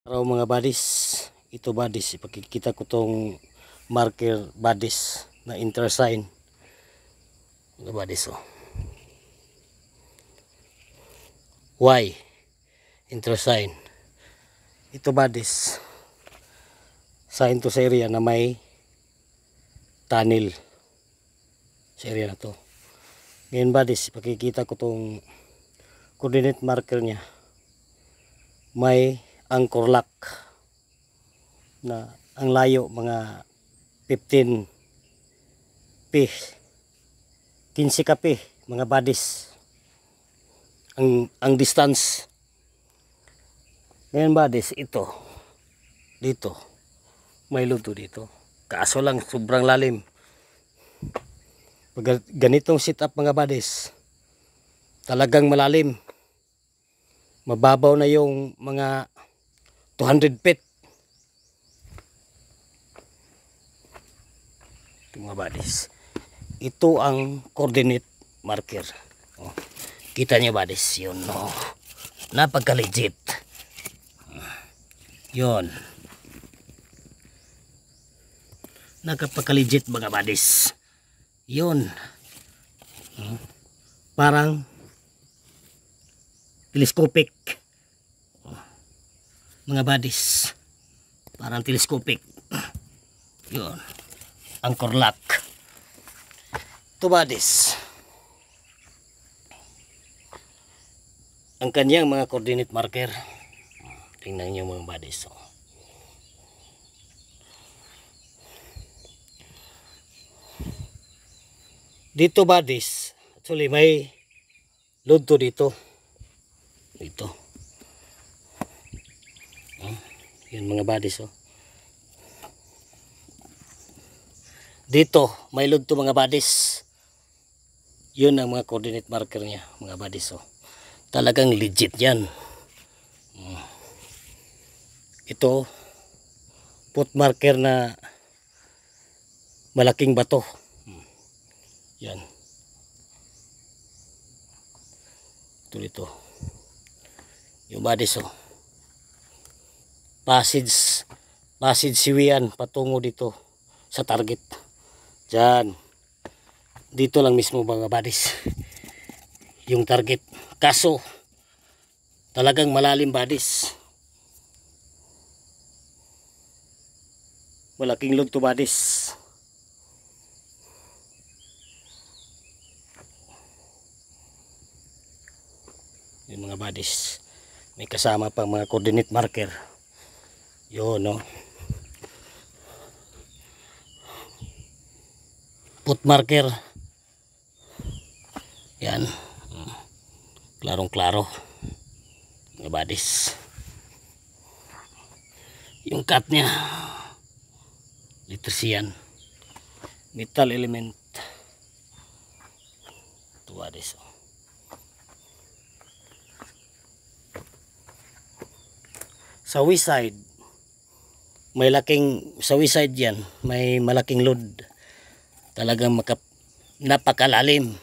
Araw mga buddies, ito buddies, ipakikita ko tong marker buddies na intersign mga buddies. Y intersign ito buddies, sign to sa area na may tunnel sa area na to. Ngayon buddies, ipakikita ko tong coordinate marker nya, may anchor lock na ang layo mga 15 p 15 ka p mga buddies ang distance. Ngayon buddies, ito dito may luto dito, kaso lang sobrang lalim. Pag ganitong setup mga buddies, talagang malalim, mababaw na yung mga 200 feet. Ito mga buddies, ito ang coordinate marker. Kita nyo buddies, yun, napagka-legit yun, napagka-legit mga buddies yun. Parang telescopic mga buddies, parang telescopic yun, anchor lock to buddies. Ang kanyang mga coordinate marker, tingnan nyo mga buddies. Dito buddies, actually may load to dito yun mga buddies. Dito may load to mga buddies, yun ang mga coordinate marker nya mga buddies. Talagang legit yan. Ito foot marker na malaking bato yan, ito yung buddies. Passage siwian patungo dito sa target dyan, dito lang mismo mga buddies yung target, kaso talagang malalim buddies, malaking load to buddies. Yung mga buddies, may kasama pang mga coordinate marker yun, foot marker yan, klarong klaro mga buddies. Yung cut nya litresian metal element ito buddies. Sa west side may yan, may malaking load, talagang napakalalim,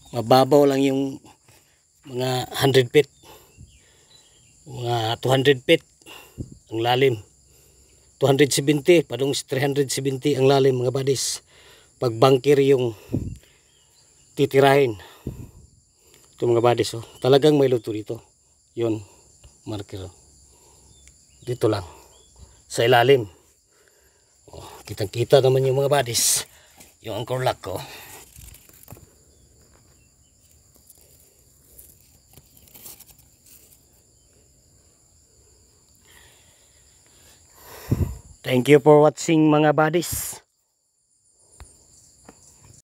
mababaw lang yung mga 100 feet, mga 200 feet ang lalim, 270 padung 370 ang lalim mga buddies. Pag bunker yung titirahin ito mga buddies. Talagang may luto dito, yun marker dito lang sa ilalim. Kitang kita naman yung mga buddies, yung anchor lock ko. Thank you for watching mga buddies.